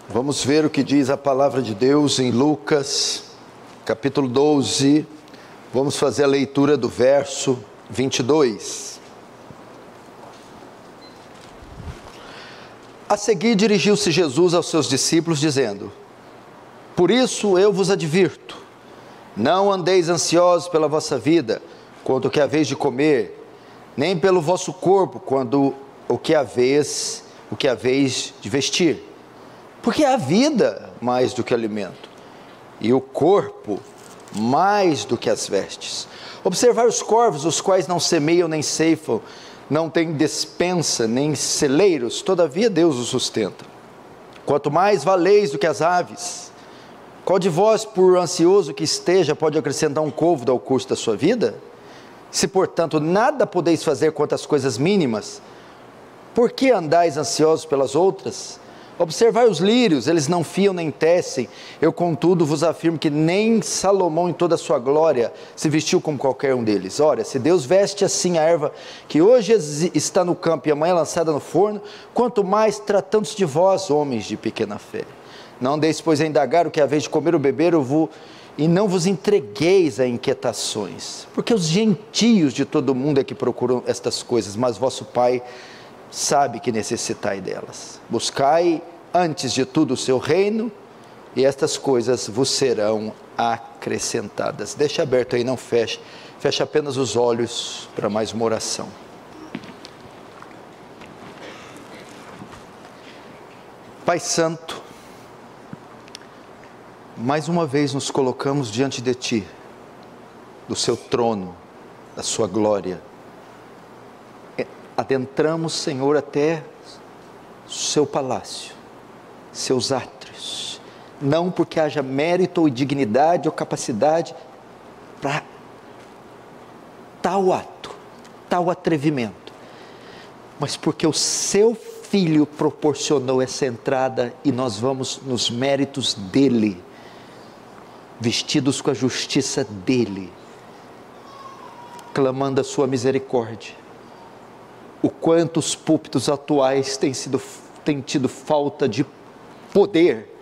Vamos ver o que diz a palavra de Deus em Lucas, capítulo 12. Vamos fazer a leitura do verso 22. A seguir dirigiu-se Jesus aos seus discípulos, dizendo: Por isso eu vos advirto, não andeis ansiosos pela vossa vida, quanto o que haveis de comer, nem pelo vosso corpo, quanto o que haveis de vestir. Porque a vida mais do que alimento, e o corpo mais do que as vestes. Observai os corvos, os quais não semeiam nem ceifam, não têm despensa nem celeiros, todavia Deus os sustenta. Quanto mais valeis do que as aves, qual de vós, por ansioso que esteja, pode acrescentar um côvado ao curso da sua vida? Se, portanto, nada podeis fazer quanto às coisas mínimas, por que andais ansiosos pelas outras? Observai os lírios, eles não fiam nem tecem. Eu, contudo, vos afirmo que nem Salomão em toda a sua glória se vestiu como qualquer um deles. Ora, se Deus veste assim a erva que hoje está no campo e amanhã lançada no forno, quanto mais tratando-se de vós, homens de pequena fé. Não andeis, pois, a indagar o que haveis de comer ou beber, e não vos entregueis a inquietações, porque os gentios de todo o mundo é que procuram estas coisas, mas vosso Pai sabe que necessitai delas. Buscai antes de tudo o seu reino, e estas coisas vos serão acrescentadas. Deixa aberto aí, não feche. Feche apenas os olhos para mais uma oração. Pai Santo, mais uma vez nos colocamos diante de Ti, do Seu trono, da Sua glória. Adentramos, Senhor, até Seu palácio, Seus átrios, não porque haja mérito ou dignidade ou capacidade para tal ato, tal atrevimento, mas porque o Seu Filho proporcionou essa entrada e nós vamos nos méritos dEle, vestidos com a justiça dEle, clamando a Sua misericórdia. O quanto os púlpitos atuais têm tido falta de poder,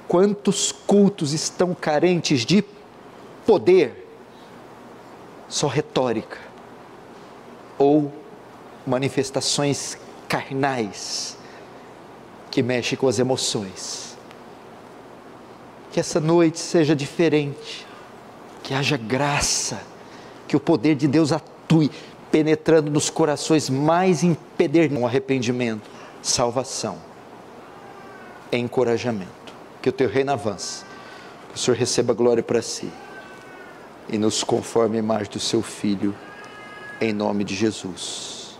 quantos cultos estão carentes de poder, só retórica, ou manifestações carnais, que mexem com as emoções. Que essa noite seja diferente, que haja graça, que o poder de Deus atue, penetrando nos corações mais empedernidos, arrependimento, salvação, encorajamento. Que o Teu reino avance, que o Senhor receba glória para Si, e nos conforme a imagem do Seu Filho, em nome de Jesus.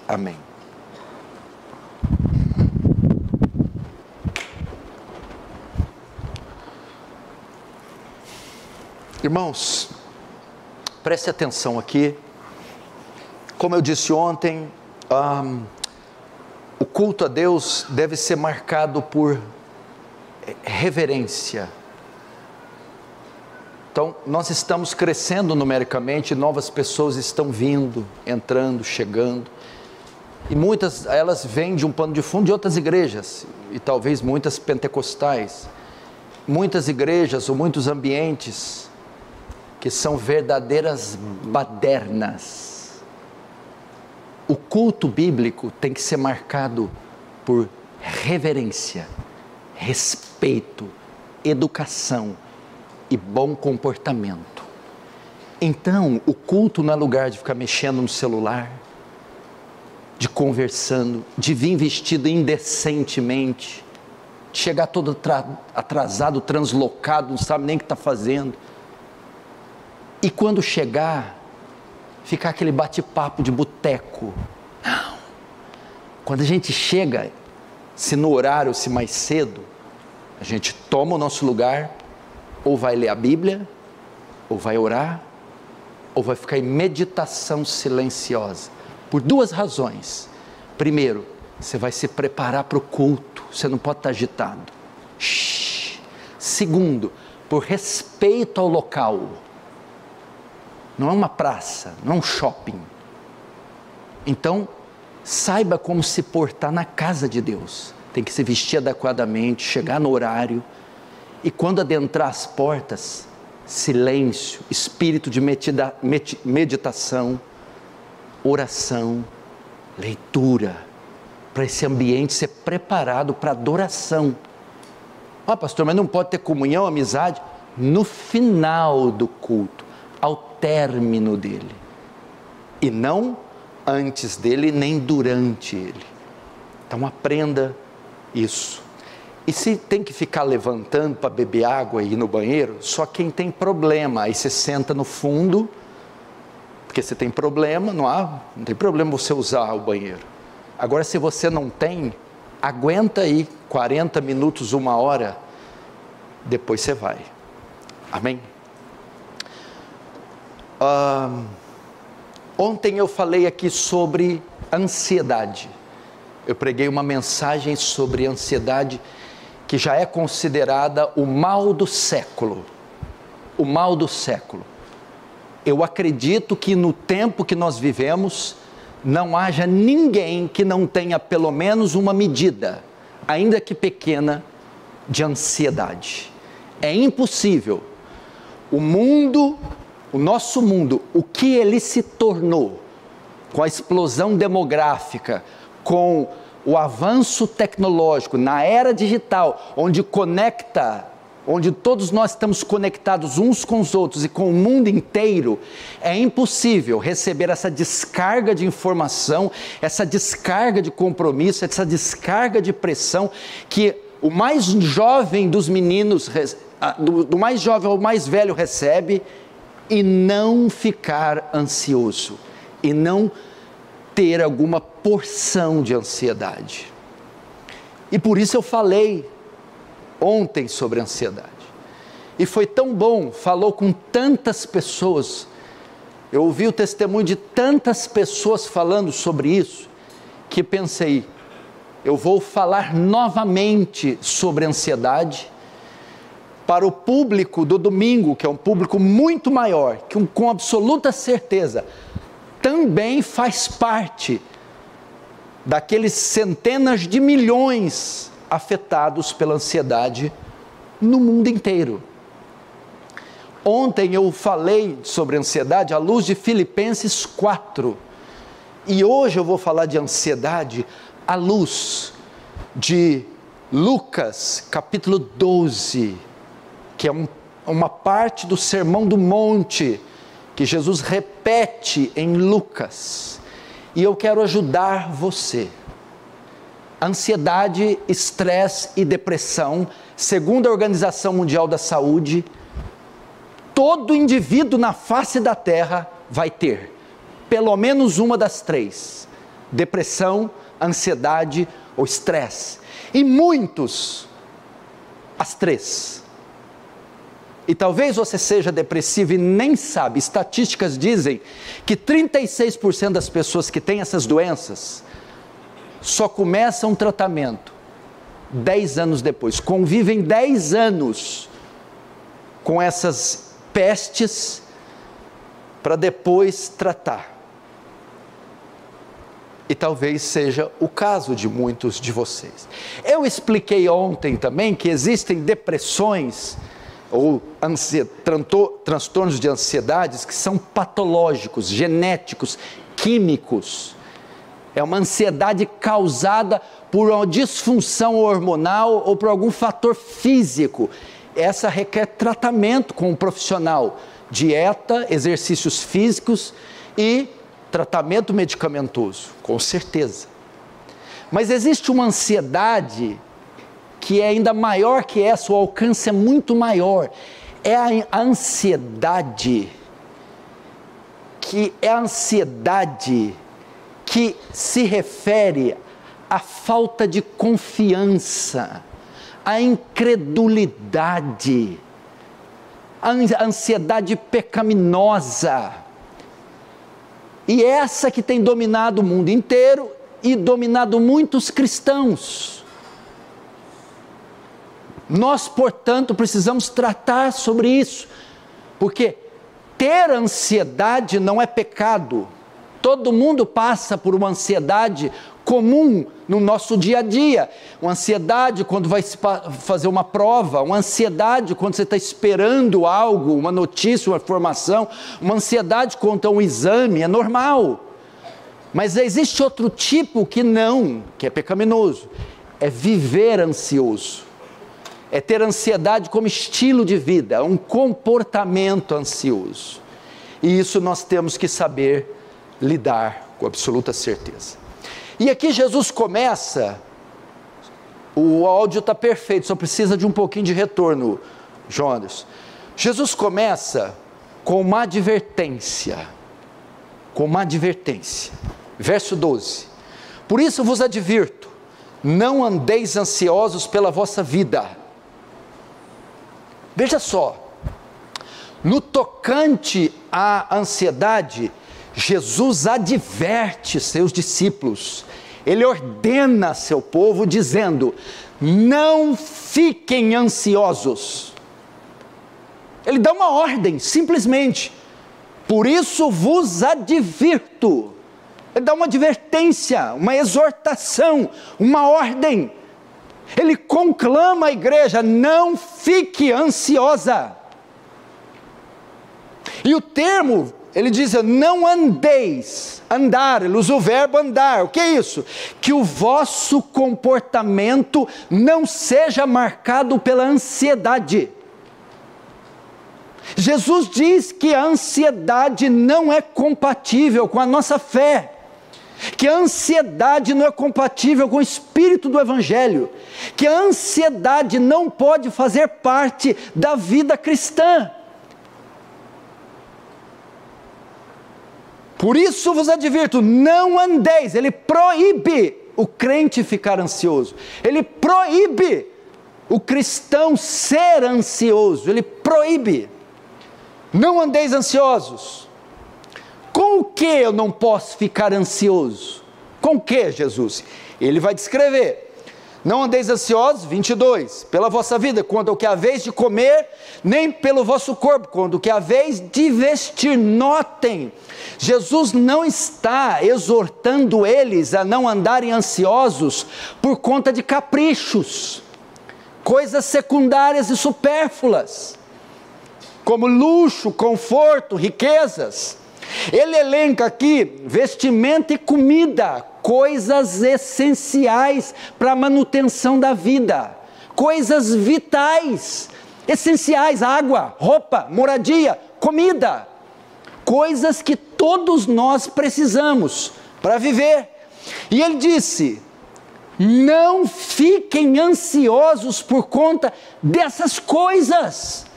Amém. Irmãos, preste atenção aqui. Como eu disse ontem, o culto a Deus deve ser marcado por reverência. Então, nós estamos crescendo numericamente, novas pessoas estão vindo, entrando, chegando, e muitas, elas vêm de um pano de fundo de outras igrejas, e talvez muitas pentecostais, muitas igrejas ou muitos ambientes, que são verdadeiras badernas. O culto bíblico tem que ser marcado por reverência, respeito, educação e bom comportamento. Então, o culto não é lugar de ficar mexendo no celular, de conversando, de vir vestido indecentemente, de chegar todo atrasado, translocado, não sabe nem o que está fazendo. E quando chegar, ficar aquele bate-papo de boteco. Não. Quando a gente chega, se no horário, se mais cedo, a gente toma o nosso lugar, ou vai ler a Bíblia, ou vai orar, ou vai ficar em meditação silenciosa. Por duas razões. Primeiro, você vai se preparar para o culto, você não pode estar agitado. Shhh. Segundo, por respeito ao local. Não é uma praça, não é um shopping. Então, saiba como se portar na casa de Deus. tem que se vestir adequadamente, chegar no horário, e quando adentrar as portas, silêncio, espírito de meditação, oração, leitura, para esse ambiente ser preparado para adoração. Pastor, mas não pode ter comunhão, amizade? No final do culto, ao término dele, e não antes dele, nem durante ele. Então aprenda isso. E se tem que ficar levantando para beber água e ir no banheiro, só quem tem problema, aí você senta no fundo, porque você tem problema, não tem problema você usar o banheiro. Agora, se você não tem, aguenta aí 40 minutos, 1 hora, depois você vai. Amém? Ontem eu falei aqui sobre ansiedade. Eu preguei uma mensagem sobre ansiedade, que já é considerada o mal do século. O mal do século. Eu acredito que no tempo que nós vivemos, não haja ninguém que não tenha pelo menos uma medida, ainda que pequena, de ansiedade. É impossível. O mundo, o nosso mundo, o que ele se tornou, com a explosão demográfica, com o avanço tecnológico, na era digital, onde todos nós estamos conectados uns com os outros e com o mundo inteiro, é impossível receber essa descarga de informação, essa descarga de compromisso, essa descarga de pressão, que o mais jovem dos meninos, do mais jovem ao mais velho recebe, e não ficar ansioso, e não ter alguma porção de ansiedade. E por isso eu falei ontem sobre ansiedade, e foi tão bom, falou com tantas pessoas, eu ouvi o testemunho de tantas pessoas falando sobre isso, que pensei, eu vou falar novamente sobre ansiedade, para o público do domingo, que é um público muito maior, que com absoluta certeza, também faz parte daqueles centenas de milhões afetados pela ansiedade no mundo inteiro. Ontem eu falei sobre ansiedade à luz de Filipenses 4, e hoje eu vou falar de ansiedade à luz de Lucas capítulo 12, que é uma parte do Sermão do Monte, que Jesus repete em Lucas, e eu quero ajudar você. Ansiedade, estresse e depressão, segundo a Organização Mundial da Saúde, todo indivíduo na face da terra vai ter, pelo menos uma das três: depressão, ansiedade ou estresse, e muitos, as três. E talvez você seja depressivo e nem sabe. Estatísticas dizem que 36% das pessoas que têm essas doenças só começam um tratamento 10 anos depois, convivem 10 anos com essas pestes para depois tratar. E talvez seja o caso de muitos de vocês. Eu expliquei ontem também que existem depressões ou transtornos de ansiedades que são patológicos, genéticos, químicos. É uma ansiedade causada por uma disfunção hormonal ou por algum fator físico. Essa requer tratamento com um profissional, dieta, exercícios físicos e tratamento medicamentoso, com certeza. Mas existe uma ansiedade que é ainda maior que essa, o alcance é muito maior. É a ansiedade que se refere à falta de confiança, à incredulidade, à ansiedade pecaminosa. E essa que tem dominado o mundo inteiro e dominado muitos cristãos. Nós, portanto, precisamos tratar sobre isso, porque ter ansiedade não é pecado, Todo mundo passa por uma ansiedade comum no nosso dia a dia. Uma ansiedade quando vai fazer uma prova, uma ansiedade quando você está esperando algo, uma notícia, uma informação, uma ansiedade quanto a um exame, é normal. Mas existe outro tipo que não, que é pecaminoso, é viver ansioso. É ter ansiedade como estilo de vida, um comportamento ansioso. E isso nós temos que saber lidar com absoluta certeza. E aqui Jesus começa, o áudio está perfeito, só precisa de um pouquinho de retorno, Jonas. Jesus começa com uma advertência, verso 12. Por isso vos advirto, não andeis ansiosos pela vossa vida. Veja só, no tocante à ansiedade, Jesus adverte seus discípulos, ele ordena seu povo dizendo, não fiquem ansiosos. Ele dá uma ordem, simplesmente, por isso vos advirto. Ele dá uma advertência, uma exortação, uma ordem. Ele conclama a igreja, não fique ansiosa. E o termo, ele diz, não andeis, andar, ele usa o verbo andar. O que é isso? Que o vosso comportamento não seja marcado pela ansiedade. Jesus diz que a ansiedade não é compatível com a nossa fé, que a ansiedade não é compatível com o espírito do Evangelho, que a ansiedade não pode fazer parte da vida cristã. Por isso vos advirto, não andeis, ele proíbe o crente ficar ansioso, ele proíbe o cristão ser ansioso, ele proíbe. Não andeis ansiosos. Com o que eu não posso ficar ansioso? Com o que, Jesus? Ele vai descrever. Não andeis ansiosos, 22, pela vossa vida, quanto ao que haveis de comer, nem pelo vosso corpo, quanto ao que haveis de vestir. Notem, Jesus não está exortando eles a não andarem ansiosos por conta de caprichos, coisas secundárias e supérfluas, como luxo, conforto, riquezas. Ele elenca aqui vestimenta e comida, coisas essenciais para a manutenção da vida, coisas vitais, essenciais, água, roupa, moradia, comida, coisas que todos nós precisamos para viver. E ele disse, não fiquem ansiosos por conta dessas coisas.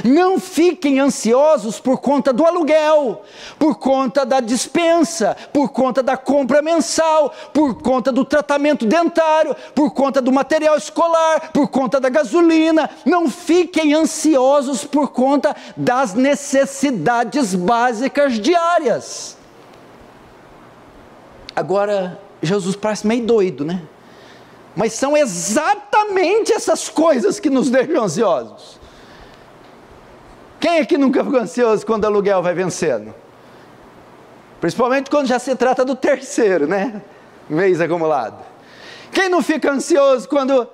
Não fiquem ansiosos por conta do aluguel, por conta da despensa, por conta da compra mensal, por conta do tratamento dentário, por conta do material escolar, por conta da gasolina. Não fiquem ansiosos por conta das necessidades básicas diárias. Agora, Jesus parece meio doido, né? Mas são exatamente essas coisas que nos deixam ansiosos. Quem aqui nunca ficou ansioso quando o aluguel vai vencendo? Principalmente quando já se trata do terceiro, né? Mês acumulado. Quem não fica ansioso quando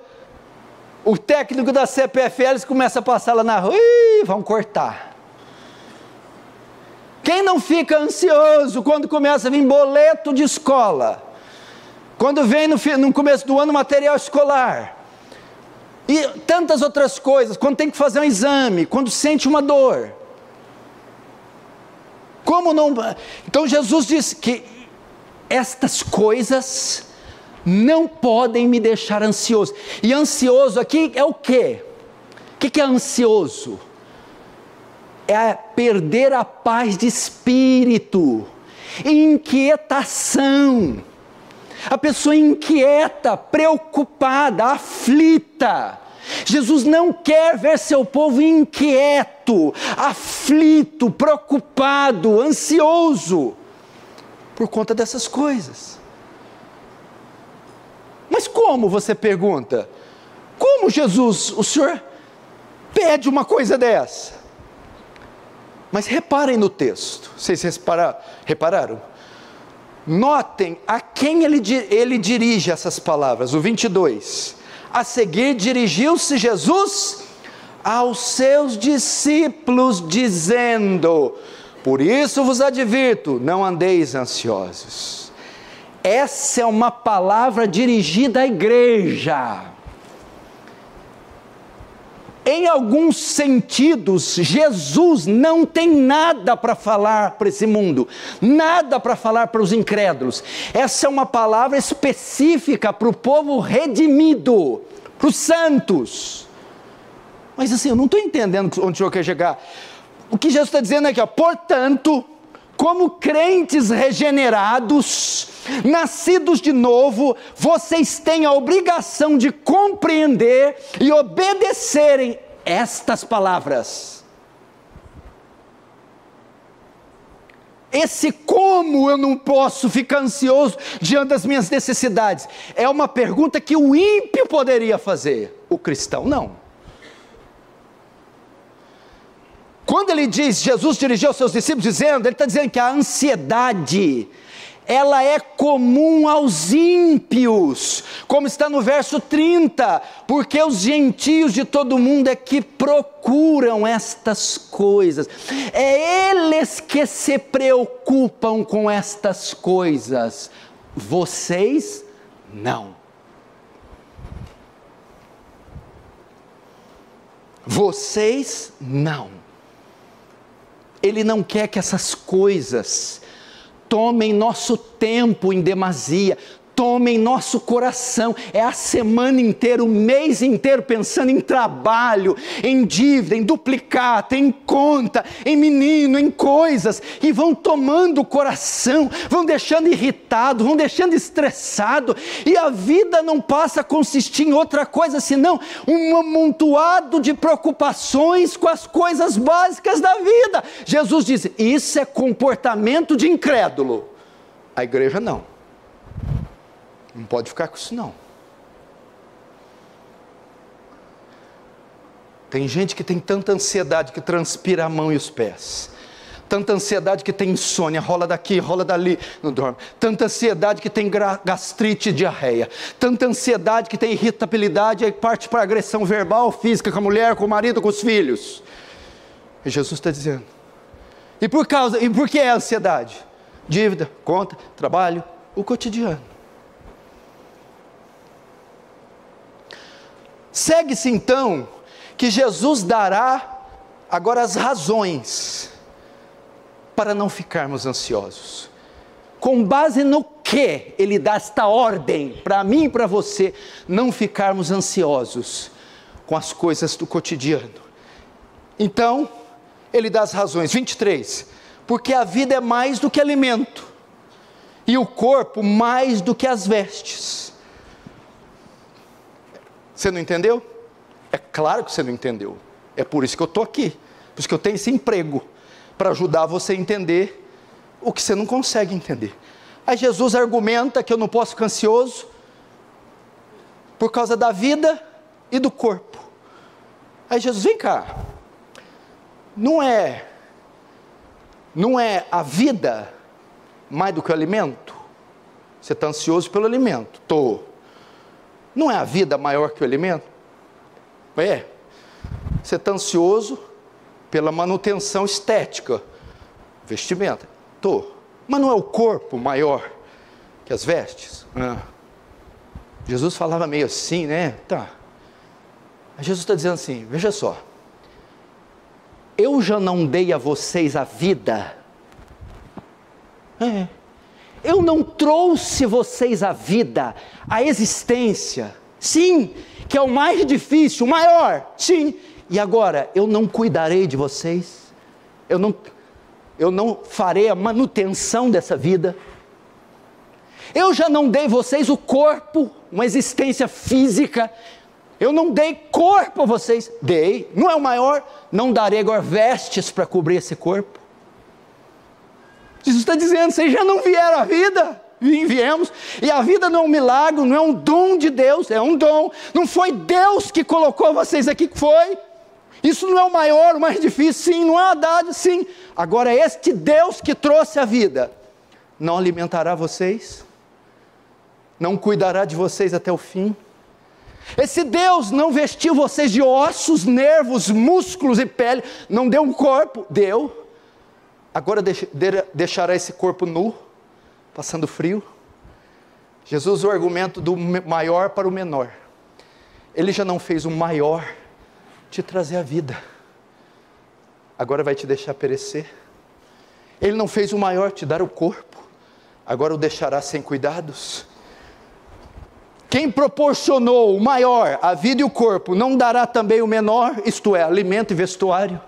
o técnico da CPFL começa a passar lá na rua? Ih, vão cortar. Quem não fica ansioso quando começa a vir boleto de escola? Quando vem no começo do ano material escolar? E tantas outras coisas, quando tem que fazer um exame, quando sente uma dor. Como não? Então Jesus diz que estas coisas não podem me deixar ansioso. E ansioso aqui é o quê? O que é ansioso? É perder a paz de espírito, inquietação. A pessoa inquieta, preocupada, aflita. Jesus não quer ver seu povo inquieto, aflito, preocupado, ansioso, por conta dessas coisas. Mas como, você pergunta? Como, Jesus, o Senhor pede uma coisa dessa? Mas reparem no texto, vocês repararam? Notem a quem ele dirige essas palavras, o 22. A seguir dirigiu-se Jesus aos seus discípulos, dizendo: por isso vos advirto, não andeis ansiosos. Essa é uma palavra dirigida à igreja. Em alguns sentidos, Jesus não tem nada para falar para esse mundo, nada para falar para os incrédulos. Essa é uma palavra específica para o povo redimido, para os santos. Mas assim, eu não estou entendendo onde o Senhor quer chegar. O que Jesus está dizendo aqui, portanto, como crentes regenerados, nascidos de novo, vocês têm a obrigação de compreender e obedecerem estas palavras. Esse como eu não posso ficar ansioso diante das minhas necessidades, é uma pergunta que o ímpio poderia fazer, o cristão não. Quando ele diz, Jesus dirigiu aos seus discípulos dizendo, ele está dizendo que a ansiedade, ela é comum aos ímpios, como está no verso 30, porque os gentios de todo mundo é que procuram estas coisas, é eles que se preocupam com estas coisas, vocês não. Vocês não. Ele não quer que essas coisas tomem nosso tempo em demasia, tomem nosso coração. É a semana inteira, o mês inteiro pensando em trabalho, em dívida, em duplicata, em conta, em menino, em coisas, e vão tomando o coração, vão deixando irritado, vão deixando estressado, e a vida não passa a consistir em outra coisa senão um amontoado de preocupações com as coisas básicas da vida. Jesus diz, isso é comportamento de incrédulo. A igreja não. Não pode ficar com isso não. Tem gente que tem tanta ansiedade que transpira a mão e os pés. Tanta ansiedade que tem insônia, rola daqui, rola dali, não dorme. Tanta ansiedade que tem gastrite e diarreia. Tanta ansiedade que tem irritabilidade e parte para agressão verbal, física, com a mulher, com o marido, com os filhos. E Jesus está dizendo. E por que é a ansiedade? Dívida, conta, trabalho, o cotidiano. Segue-se então que Jesus dará agora as razões para não ficarmos ansiosos. Com base no que ele dá esta ordem para mim e para você não ficarmos ansiosos com as coisas do cotidiano. Então, ele dá as razões. 23. Porque a vida é mais do que alimento e o corpo mais do que as vestes. Você não entendeu? É claro que você não entendeu. É por isso que eu estou aqui. Por isso que eu tenho esse emprego. Para ajudar você a entender o que você não consegue entender. Aí Jesus argumenta que eu não posso ficar ansioso por causa da vida e do corpo. Aí Jesus, vem cá. Não é a vida mais do que o alimento? Você está ansioso pelo alimento? Estou. Não é a vida maior que o alimento? É. Você está ansioso pela manutenção estética, vestimenta? Estou. Mas não é o corpo maior que as vestes? Jesus falava meio assim, né? Tá. Mas Jesus está dizendo assim, veja só. Eu já não dei a vocês a vida. Eu não trouxe vocês a vida, a existência, sim, que é o mais difícil, o maior, sim, e agora, eu não cuidarei de vocês, eu não farei a manutenção dessa vida, eu já não dei vocês o corpo, uma existência física, eu não dei corpo a vocês, dei, não é o maior, não darei agora vestes para cobrir esse corpo. Jesus está dizendo, vocês já não vieram à vida, viemos, e a vida não é um milagre, não é um dom de Deus, é um dom, não foi Deus que colocou vocês aqui, que foi, isso não é o maior, o mais difícil, sim, não é uma dádiva, sim, agora é este Deus que trouxe a vida, não alimentará vocês? Não cuidará de vocês até o fim? Esse Deus não vestiu vocês de ossos, nervos, músculos e pele, não deu um corpo, deu. Agora deixará esse corpo nu, passando frio? Jesus usa o argumento do maior para o menor. Ele já não fez o maior te trazer a vida, agora vai te deixar perecer. Ele não fez o maior te dar o corpo, agora o deixará sem cuidados. Quem proporcionou o maior, a vida e o corpo, não dará também o menor, isto é, alimento e vestuário?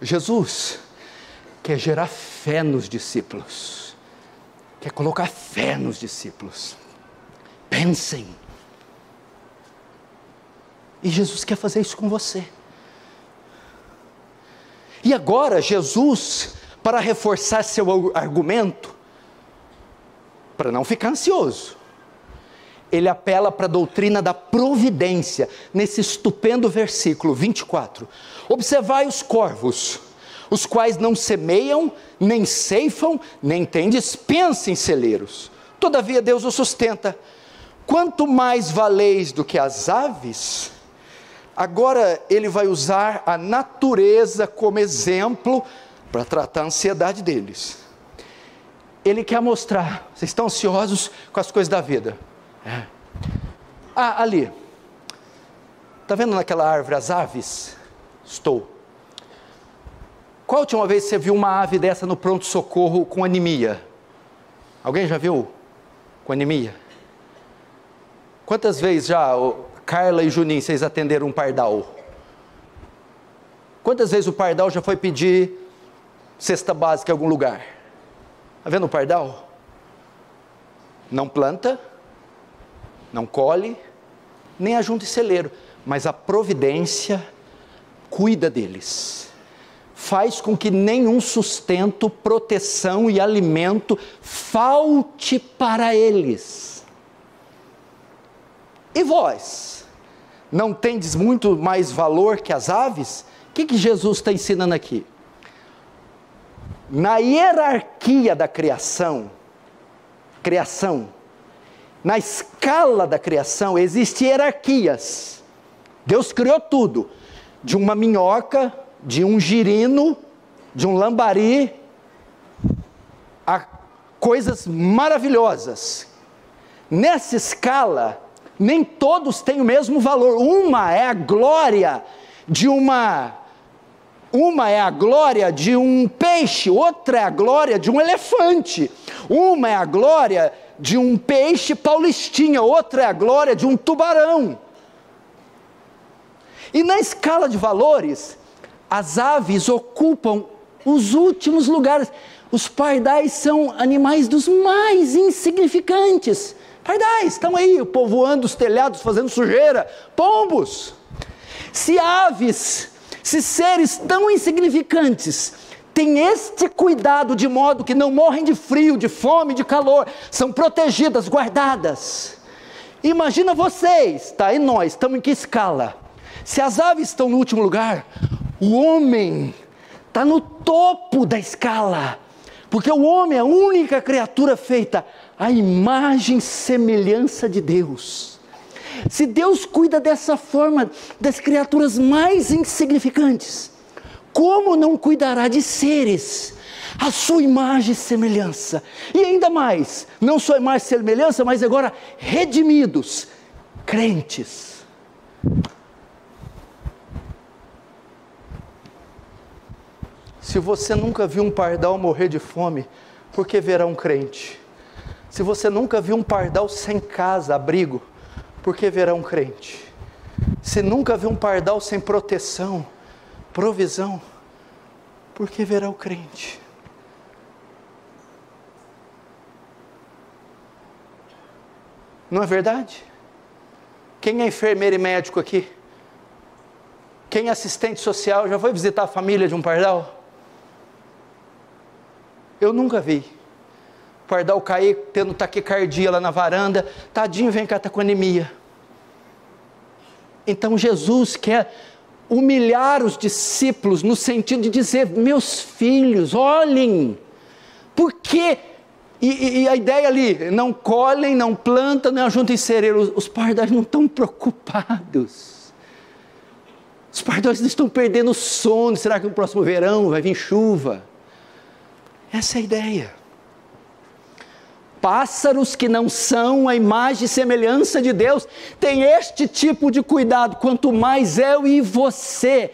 Jesus quer gerar fé nos discípulos, quer colocar fé nos discípulos. Pensem. E Jesus quer fazer isso com você. E agora Jesus, para reforçar seu argumento, para não ficar ansioso, ele apela para a doutrina da providência, nesse estupendo versículo 24. Observai os corvos, os quais não semeiam, nem ceifam, nem têm despensa em celeiros, todavia Deus os sustenta. Quanto mais valeis do que as aves? Agora ele vai usar a natureza como exemplo para tratar a ansiedade deles. Ele quer mostrar, vocês estão ansiosos com as coisas da vida? Ali, está vendo naquela árvore as aves? Estou. Qual a última vez você viu uma ave dessa no pronto-socorro com anemia? Alguém já viu? Com anemia? Quantas vezes já, Carla e Juninho, vocês atenderam um pardal? Quantas vezes o pardal já foi pedir cesta básica em algum lugar? Está vendo o pardal? Não planta, não colhe, nem ajunta em celeiro, mas a providência cuida deles, faz com que nenhum sustento, proteção e alimento falte para eles. E vós, não tendes muito mais valor que as aves? O que Jesus está ensinando aqui? Na hierarquia da criação, na escala da criação, existem hierarquias. Deus criou tudo, de uma minhoca, de um girino, de um lambari, a coisas maravilhosas. Nessa escala, nem todos têm o mesmo valor. Uma é a glória de um peixe, outra é a glória de um elefante. Uma é a glória de um peixe paulistinha, outra é a glória de um tubarão. E na escala de valores, as aves ocupam os últimos lugares. Os pardais são animais dos mais insignificantes. Pardais, estão aí, povoando os telhados, fazendo sujeira. Pombos. Se aves, se seres tão insignificantes, têm este cuidado de modo que não morrem de frio, de fome, de calor, são protegidas, guardadas. Imagina vocês, tá? E nós, estamos em que escala? Se as aves estão no último lugar, o homem está no topo da escala, porque o homem é a única criatura feita à imagem e semelhança de Deus. Se Deus cuida dessa forma das criaturas mais insignificantes, como não cuidará de seres à sua imagem e semelhança? E ainda mais, não só imagem e semelhança, mas agora redimidos, crentes. Se você nunca viu um pardal morrer de fome, por que verá um crente? Se você nunca viu um pardal sem casa, abrigo, por que verá um crente? Se nunca viu um pardal sem proteção, provisão, por que verá o crente? Não é verdade? Quem é enfermeiro e médico aqui? Quem é assistente social já foi visitar a família de um pardal? Eu nunca vi. O pardal cair tendo taquicardia lá na varanda, tadinho, vem cá, está com anemia. Então Jesus quer humilhar os discípulos no sentido de dizer: meus filhos, olhem, Por quê? E a ideia ali, não colhem, não plantam, não ajuntam em cereiro. Os pardais não estão preocupados. Os pardais estão perdendo o sono. Será que no próximo verão vai vir chuva? Essa é a ideia. Pássaros que não são a imagem e semelhança de Deus, têm este tipo de cuidado, quanto mais eu e você.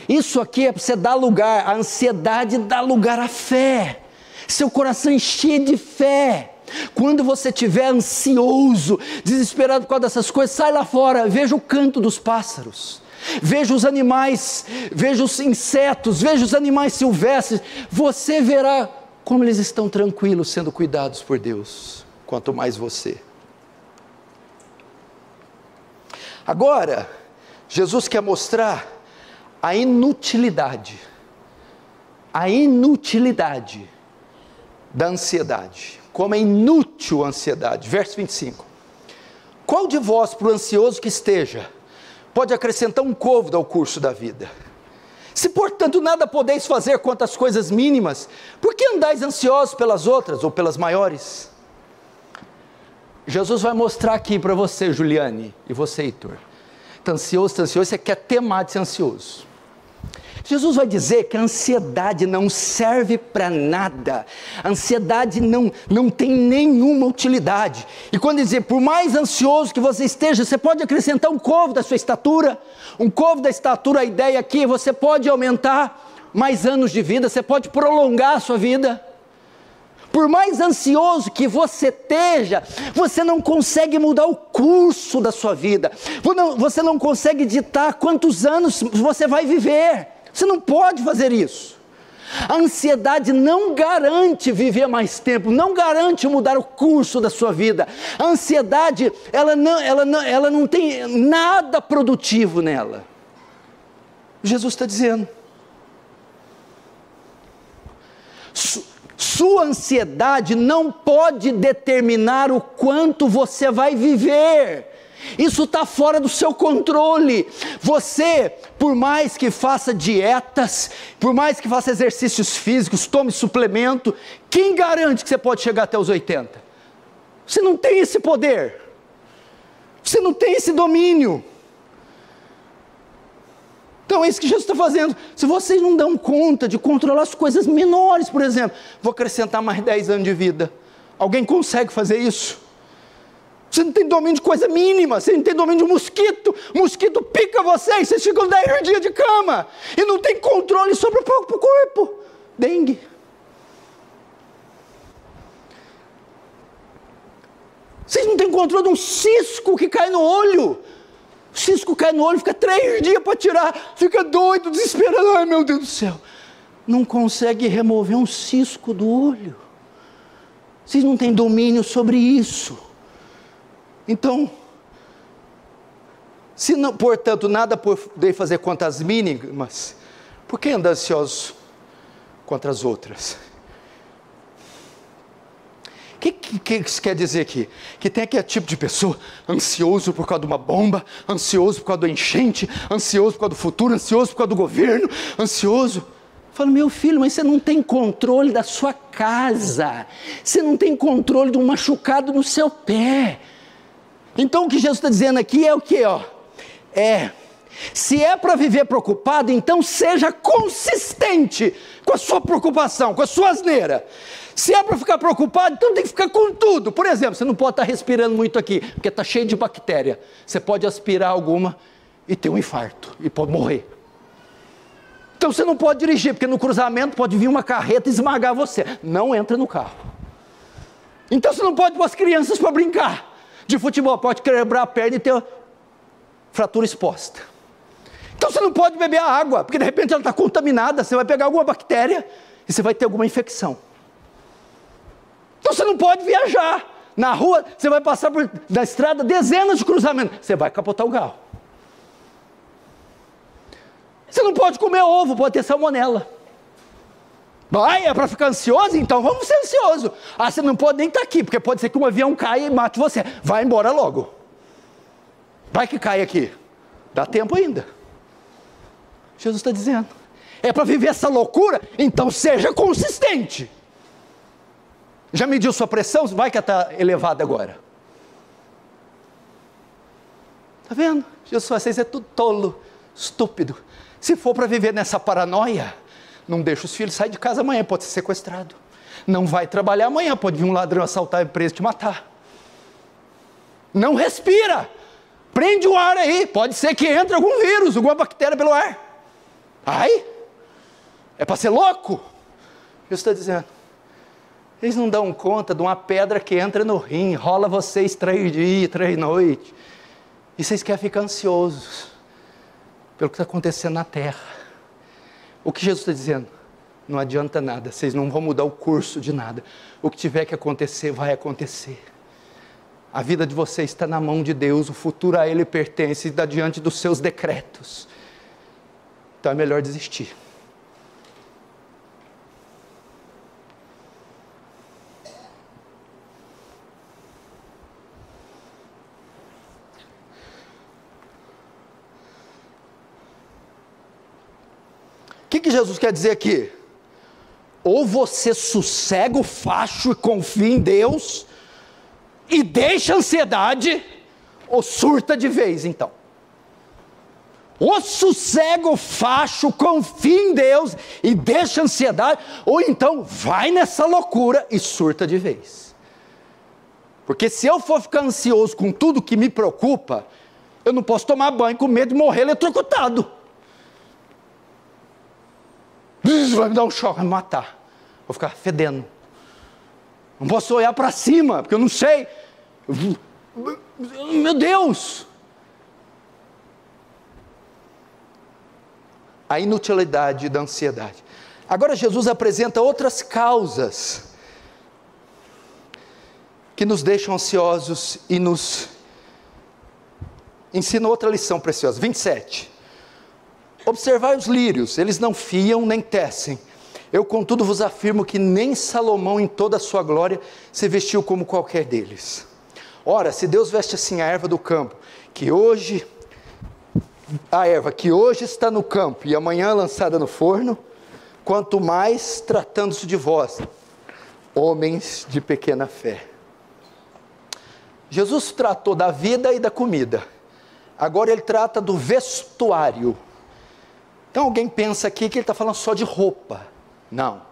Isso aqui é para você dar lugar, a ansiedade dá lugar à fé. Seu coração encher de fé. Quando você estiver ansioso, desesperado por causa dessas coisas, sai lá fora, veja o canto dos pássaros, veja os animais, veja os insetos, veja os animais silvestres, você verá como eles estão tranquilos sendo cuidados por Deus, quanto mais você. Agora, Jesus quer mostrar a inutilidade da ansiedade, como é inútil a ansiedade. Verso 25, qual de vós, por ansioso que esteja, pode acrescentar um côvado ao curso da vida? Se portanto nada podeis fazer quanto às coisas mínimas, por que andais ansiosos pelas outras ou pelas maiores? Jesus vai mostrar aqui para você, Juliane, e você, Heitor, está ansioso, você quer temar de ser ansioso. Jesus vai dizer que a ansiedade não serve para nada, a ansiedade não tem nenhuma utilidade. E quando dizer, por mais ansioso que você esteja, você pode acrescentar um côvado da sua estatura. Um côvado da estatura, a ideia aqui, você pode aumentar mais anos de vida, você pode prolongar a sua vida. Por mais ansioso que você esteja, você não consegue mudar o curso da sua vida, você não consegue ditar quantos anos você vai viver. Você não pode fazer isso. A ansiedade não garante viver mais tempo, não garante mudar o curso da sua vida. A ansiedade, ela não tem nada produtivo nela. Jesus está dizendo, sua ansiedade não pode determinar o quanto você vai viver. Isso está fora do seu controle. Você, por mais que faça dietas, por mais que faça exercícios físicos, tome suplemento, quem garante que você pode chegar até os 80? Você não tem esse poder, você não tem esse domínio. Então é isso que Jesus está fazendo. Se vocês não dão conta de controlar as coisas menores, por exemplo, vou acrescentar mais 10 anos de vida. Alguém consegue fazer isso? Você não tem domínio de coisa mínima, você não tem domínio de mosquito, mosquito pica vocês ficam 10 dias de cama, e não tem controle sobre o próprio corpo. Dengue. Vocês não têm controle de um cisco que cai no olho. O cisco cai no olho, fica 3 dias para tirar, fica doido, desesperado, ai meu Deus do céu. Não consegue remover um cisco do olho. Vocês não têm domínio sobre isso. Então, se não, portanto, nada poder fazer contra as mínimas, por que andar ansioso contra as outras? O que isso quer dizer aqui? Que tem aquele tipo de pessoa ansioso por causa de uma bomba, ansioso por causa do enchente, ansioso por causa do futuro, ansioso por causa do governo, ansioso. Falo, meu filho, mas você não tem controle da sua casa, você não tem controle de um machucado no seu pé. Então o que Jesus está dizendo aqui é o que? Se é para viver preocupado, então seja consistente com a sua preocupação, com a sua asneira. Se é para ficar preocupado, então tem que ficar com tudo. Por exemplo, você não pode estar respirando muito aqui, porque está cheio de bactéria. Você pode aspirar alguma e ter um infarto, e pode morrer. Então você não pode dirigir, porque no cruzamento pode vir uma carreta e esmagar você. Não entra no carro. Então você não pode pôr as crianças para brincar de futebol, pode quebrar a perna e ter fratura exposta. Então você não pode beber a água, porque de repente ela está contaminada, você vai pegar alguma bactéria e você vai ter alguma infecção. Então você não pode viajar. Na rua, você vai passar na estrada dezenas de cruzamentos, você vai capotar o carro. Você não pode comer ovo, pode ter salmonela. Vai, é para ficar ansioso? Então vamos ser ansioso. Ah, você não pode nem estar aqui, porque pode ser que um avião caia e mate você. Vai embora logo. Vai que cai aqui. Dá tempo ainda. Jesus está dizendo. É para viver essa loucura? Então seja consistente. Já mediu sua pressão? Vai que está elevada agora. Está vendo? Jesus fala, vocês é tudo tolo, estúpido. Se for para viver nessa paranoia, não deixa os filhos sair de casa amanhã, pode ser sequestrado. Não vai trabalhar amanhã, pode vir um ladrão assaltar a empresa e te matar. Não respira. Prende o ar aí, pode ser que entre algum vírus, alguma bactéria pelo ar. Ai, é para ser louco? Eu estou dizendo, eles não dão conta de uma pedra que entra no rim, rola vocês 3 dias, 3 noites, e vocês querem ficar ansiosos pelo que está acontecendo na terra. O que Jesus está dizendo? Não adianta nada, vocês não vão mudar o curso de nada. O que tiver que acontecer, vai acontecer. A vida de vocês está na mão de Deus, o futuro a Ele pertence, está diante dos seus decretos. Então é melhor desistir. O que Jesus quer dizer aqui? Ou você sossega o facho e confia em Deus, e deixa a ansiedade, ou surta de vez então. Ou sossega o facho, confia em Deus, e deixa a ansiedade, ou então vai nessa loucura e surta de vez. Porque se eu for ficar ansioso com tudo que me preocupa, eu não posso tomar banho com medo de morrer eletrocutado. Vai me dar um choque, vai me matar. Vou ficar fedendo. Não posso olhar para cima, porque eu não sei. Meu Deus! A inutilidade da ansiedade. Agora Jesus apresenta outras causas que nos deixam ansiosos e nos ensina outra lição preciosa. 27. Observai os lírios, eles não fiam nem tecem. Eu, contudo, vos afirmo que nem Salomão, em toda a sua glória, se vestiu como qualquer deles. Ora, se Deus veste assim a erva do campo, a erva que hoje está no campo e amanhã é lançada no forno, quanto mais tratando-se de vós, homens de pequena fé. Jesus tratou da vida e da comida. Agora ele trata do vestuário. Então alguém pensa aqui que ele está falando só de roupa. Não.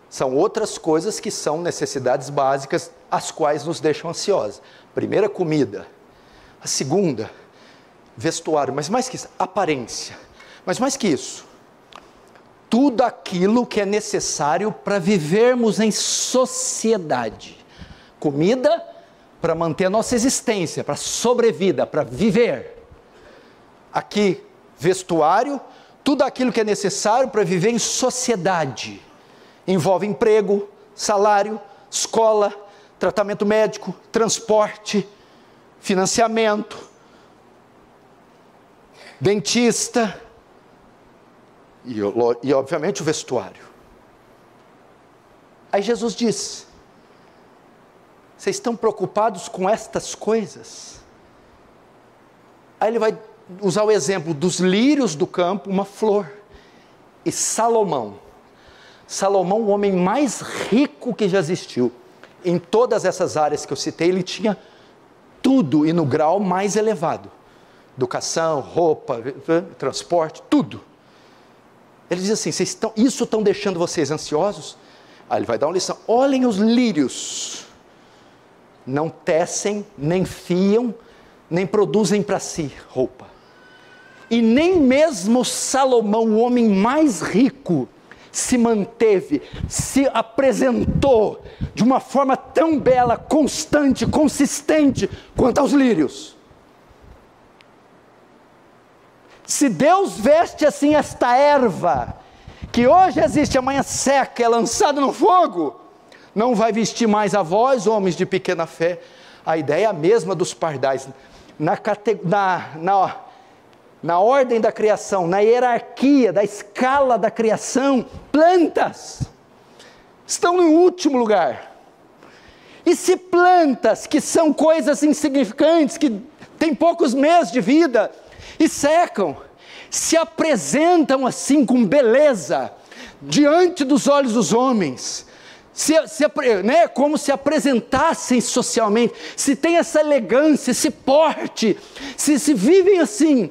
São outras coisas que são necessidades básicas, as quais nos deixam ansiosos. Primeira, comida. A segunda, vestuário. Mas mais que isso, aparência. Mas mais que isso, tudo aquilo que é necessário para vivermos em sociedade. Comida para manter a nossa existência, para sobrevida, para viver. Aqui, vestuário, tudo aquilo que é necessário para viver em sociedade. Envolve emprego, salário, escola, tratamento médico, transporte, financiamento, dentista e obviamente o vestuário. Aí Jesus diz, vocês estão preocupados com estas coisas? Aí ele vai usar o exemplo dos lírios do campo, uma flor, e Salomão, o homem mais rico que já existiu, em todas essas áreas que eu citei, ele tinha tudo e no grau mais elevado, educação, roupa, transporte, tudo. Ele diz assim, isso estão deixando vocês ansiosos? Aí ele vai dar uma lição, olhem os lírios, não tecem, nem fiam, nem produzem para si roupa. E nem mesmo Salomão, o homem mais rico, se manteve, se apresentou de uma forma tão bela, constante, consistente, quanto aos lírios. Se Deus veste assim esta erva, que hoje existe, amanhã seca, é lançada no fogo, não vai vestir mais a vós, homens de pequena fé. A ideia é a mesma dos pardais. Na ordem da criação, na hierarquia, da escala da criação, plantas estão no último lugar. E se plantas, que são coisas insignificantes, que têm poucos meses de vida, e secam, se apresentam assim com beleza, diante dos olhos dos homens, como se apresentassem socialmente, se tem essa elegância, esse porte, se vivem assim,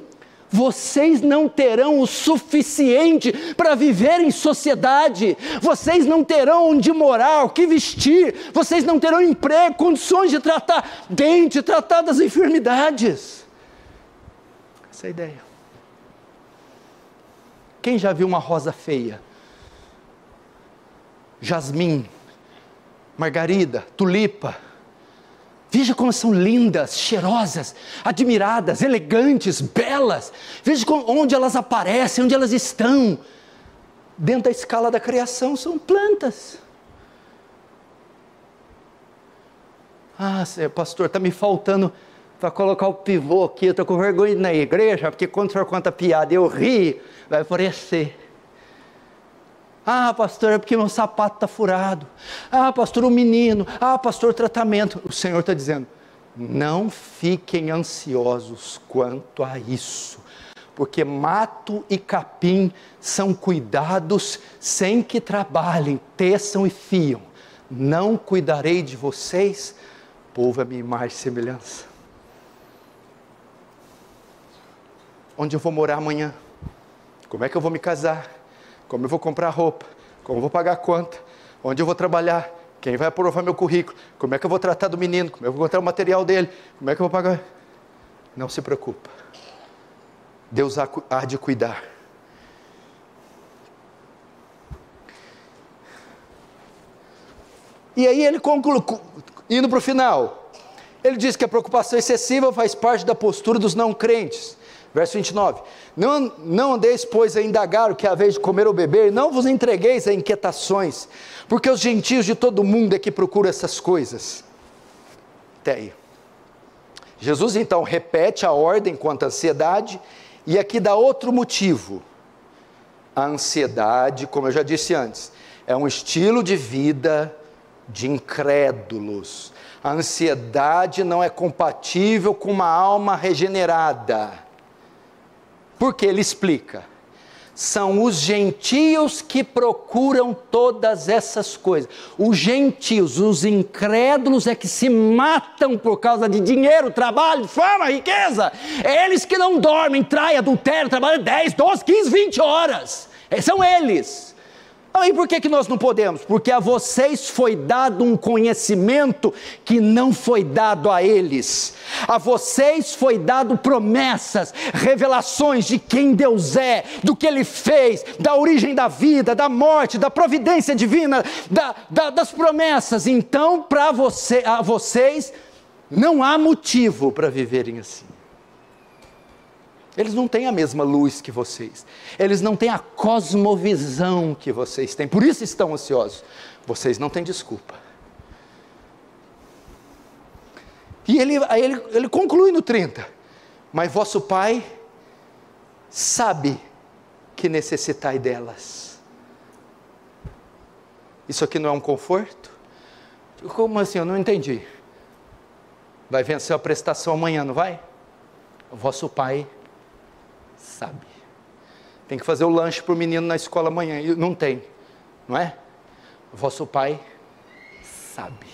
vocês não terão o suficiente para viver em sociedade, vocês não terão onde morar, o que vestir, vocês não terão emprego, condições de tratar dente, tratar das enfermidades. Essa é a ideia. Quem já viu uma rosa feia? Jasmim, margarida, tulipa. Veja como são lindas, cheirosas, admiradas, elegantes, belas. Veja onde elas aparecem, onde elas estão. Dentro da escala da criação, são plantas. Ah, pastor, está me faltando para colocar o pivô aqui. Eu estou com vergonha na igreja, porque quando o senhor conta piada eu ri, vai aparecer. Ah, pastor, é porque meu sapato está furado. Ah, pastor, o menino. Ah, pastor, o tratamento. O Senhor está dizendo, não fiquem ansiosos quanto a isso, porque mato e capim são cuidados sem que trabalhem, teçam e fiam. Não cuidarei de vocês, povo a minha imagem e semelhança. Onde eu vou morar amanhã? Como é que eu vou me casar? Como eu vou comprar roupa? Como eu vou pagar a conta? Onde eu vou trabalhar? Quem vai aprovar meu currículo? Como é que eu vou tratar do menino? Como é que eu vou encontrar o material dele? Como é que eu vou pagar? Não se preocupa. Deus há de cuidar. E aí ele conclui, indo para o final, ele diz que a preocupação excessiva faz parte da postura dos não crentes. Verso 29, não andeis, pois, a indagar o que é a vez de comer ou beber, não vos entregueis a inquietações, porque os gentios de todo mundo é que procuram essas coisas. Até aí. Jesus então repete a ordem quanto à ansiedade, e aqui dá outro motivo. A ansiedade, como eu já disse antes, é um estilo de vida de incrédulos. A ansiedade não é compatível com uma alma regenerada. Porque ele explica, são os gentios que procuram todas essas coisas. Os gentios, os incrédulos é que se matam por causa de dinheiro, trabalho, fama, riqueza. É eles que não dormem, traem, adultério, trabalham 10, 12, 15, 20 horas. São eles. E por que nós não podemos? Porque a vocês foi dado um conhecimento que não foi dado a eles. A vocês foi dado promessas, revelações de quem Deus é, do que Ele fez, da origem da vida, da morte, da providência divina, das promessas. Então, a vocês não há motivo para viverem assim. Eles não têm a mesma luz que vocês, eles não têm a cosmovisão que vocês têm, por isso estão ansiosos. Vocês não têm desculpa. E ele conclui no 30, mas vosso Pai sabe que necessitai delas. Isso aqui não é um conforto? Como assim? Eu não entendi. Vai vencer a prestação amanhã, não vai? O vosso Pai sabe. Tem que fazer o lanche para o menino na escola amanhã, e não tem, não é? O vosso Pai sabe.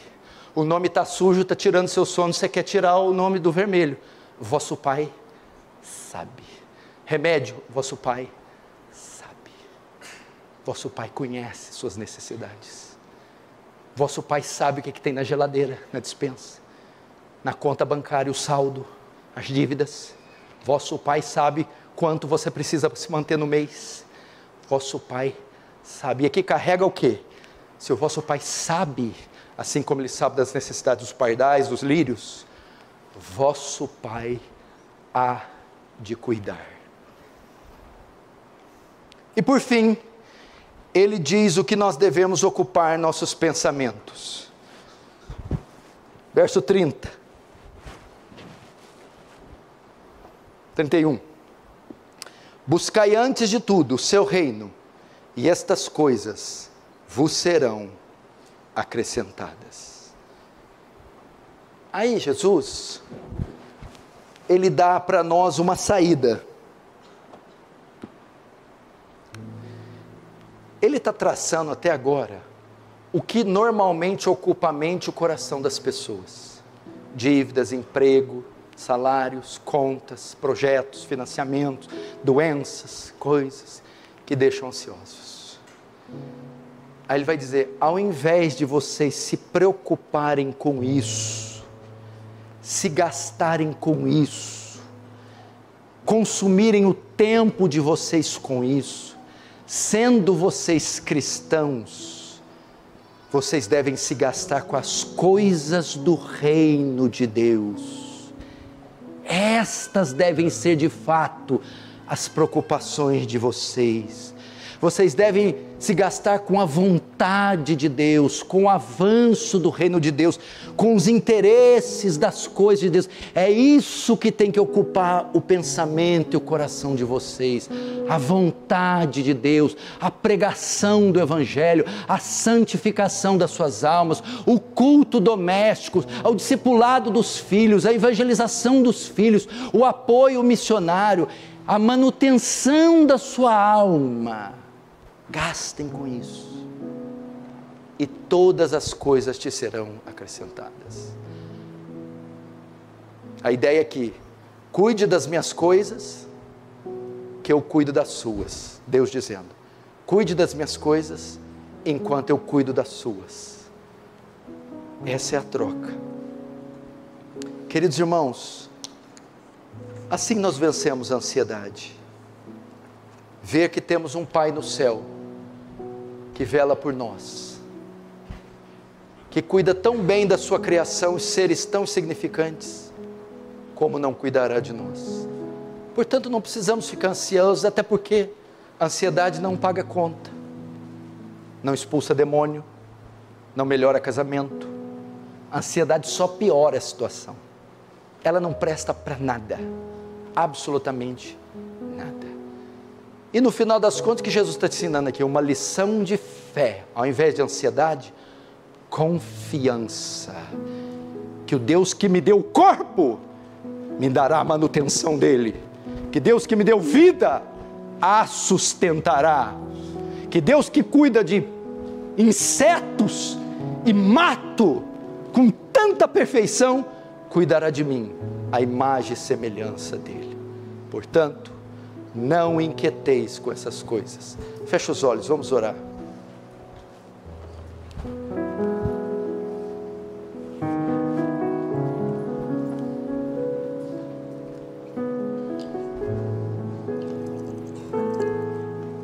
O nome está sujo, está tirando seu sono, você quer tirar o nome do vermelho. O vosso Pai sabe. Remédio, vosso Pai sabe. Vosso Pai conhece suas necessidades. Vosso Pai sabe o que tem na geladeira, na despensa, na conta bancária, o saldo, as dívidas. Vosso Pai sabe quanto você precisa se manter no mês. Vosso Pai sabe. E aqui carrega o quê? Se o vosso Pai sabe, assim como Ele sabe das necessidades dos pardais, dos lírios, vosso Pai há de cuidar. E por fim, Ele diz o que nós devemos ocupar nossos pensamentos. Verso 30. 31. Buscai antes de tudo o seu reino, e estas coisas vos serão acrescentadas. Aí Jesus, Ele dá para nós uma saída. Ele está traçando até agora o que normalmente ocupa a mente e o coração das pessoas: dívidas, emprego, salários, contas, projetos, financiamentos, doenças, coisas que deixam ansiosos. Aí ele vai dizer: ao invés de vocês se preocuparem com isso, se gastarem com isso, consumirem o tempo de vocês com isso, sendo vocês cristãos, vocês devem se gastar com as coisas do reino de Deus. Estas devem ser de fato as preocupações de vocês. Vocês devem se gastar com a vontade de Deus, com o avanço do reino de Deus, com os interesses das coisas de Deus. É isso que tem que ocupar o pensamento e o coração de vocês. A vontade de Deus, a pregação do Evangelho, a santificação das suas almas, o culto doméstico, o discipulado dos filhos, a evangelização dos filhos, o apoio missionário, a manutenção da sua alma. Gastem com isso, e todas as coisas te serão acrescentadas. A ideia é que, cuide das minhas coisas, que eu cuido das suas. Deus dizendo: cuide das minhas coisas, enquanto eu cuido das suas. Essa é a troca. Queridos irmãos, assim nós vencemos a ansiedade. Ver que temos um Pai no céu, que vela por nós, que cuida tão bem da sua criação e seres tão insignificantes, como não cuidará de nós. Portanto, não precisamos ficar ansiosos, até porque a ansiedade não paga conta, não expulsa demônio, não melhora casamento. A ansiedade só piora a situação. Ela não presta para nada, absolutamente nada. E no final das contas, o que Jesus está te ensinando aqui? Uma lição de fé, ao invés de ansiedade, confiança, que o Deus que me deu o corpo, me dará a manutenção dele, que Deus que me deu vida, a sustentará, que Deus que cuida de insetos e mato, com tanta perfeição, cuidará de mim, a imagem e semelhança dele. Portanto, não inquieteis com essas coisas. Fecha os olhos, vamos orar.